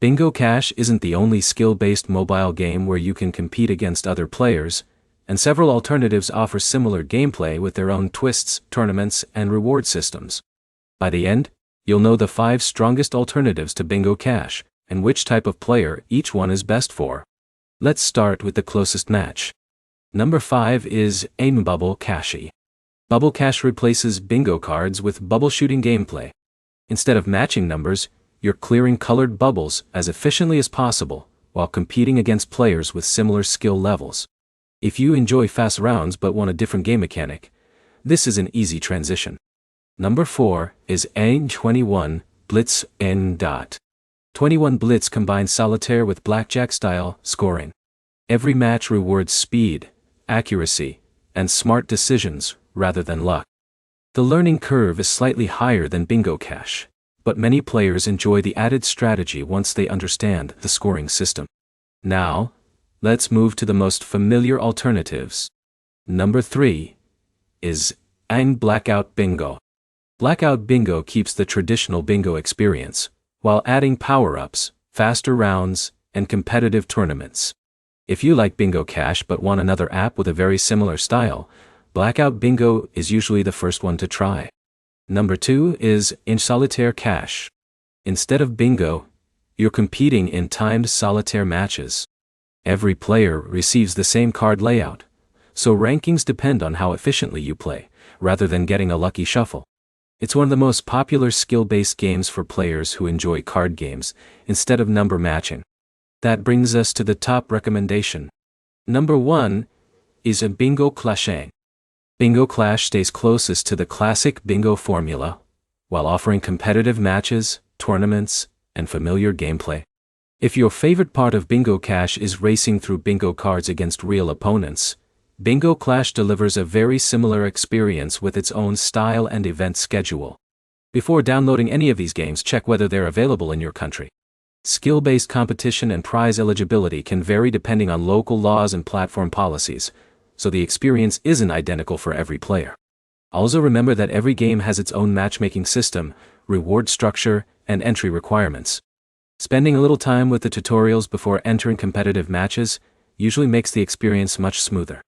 Bingo Cash isn't the only skill-based mobile game where you can compete against other players, and several alternatives offer similar gameplay with their own twists, tournaments, and reward systems. By the end, you'll know the 5 strongest alternatives to Bingo Cash, and which type of player each one is best for. Let's start with the closest match. Number 5 is Aim Bubble Cashi. Bubble Cash replaces bingo cards with bubble shooting gameplay. Instead of matching numbers, you're clearing colored bubbles as efficiently as possible, while competing against players with similar skill levels. If you enjoy fast rounds but want a different game mechanic, this is an easy transition. Number 4 is N21 Blitz N. 21 Blitz combines solitaire with blackjack-style scoring. Every match rewards speed, accuracy, and smart decisions rather than luck. The learning curve is slightly higher than Bingo Cash, but many players enjoy the added strategy once they understand the scoring system. Now, let's move to the most familiar alternatives. Number 3 is Ein Blackout Bingo. Blackout Bingo keeps the traditional bingo experience, while adding power-ups, faster rounds, and competitive tournaments. If you like Bingo Cash but want another app with a very similar style, Blackout Bingo is usually the first one to try. Number 2 is In Solitaire Cash. Instead of bingo, you're competing in timed solitaire matches. Every player receives the same card layout, so rankings depend on how efficiently you play, rather than getting a lucky shuffle. It's one of the most popular skill-based games for players who enjoy card games instead of number matching. That brings us to the top recommendation. Number 1 is a Bingo Clash. Bingo Clash stays closest to the classic bingo formula, while offering competitive matches, tournaments, and familiar gameplay. If your favorite part of Bingo Cash is racing through bingo cards against real opponents, Bingo Clash delivers a very similar experience with its own style and event schedule. Before downloading any of these games, check whether they're available in your country. Skill-based competition and prize eligibility can vary depending on local laws and platform policies, so the experience isn't identical for every player. Also remember that every game has its own matchmaking system, reward structure, and entry requirements. Spending a little time with the tutorials before entering competitive matches usually makes the experience much smoother.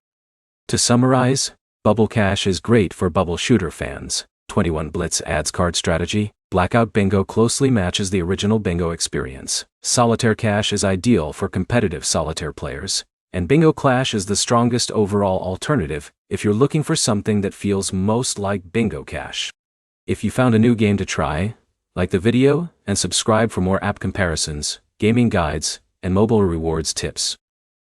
To summarize, Bubble Cash is great for bubble shooter fans. 21 Blitz adds card strategy. Blackout Bingo closely matches the original bingo experience. Solitaire Cash is ideal for competitive solitaire players. And Bingo Clash is the strongest overall alternative if you're looking for something that feels most like Bingo Cash. If you found a new game to try, like the video and subscribe for more app comparisons, gaming guides, and mobile rewards tips.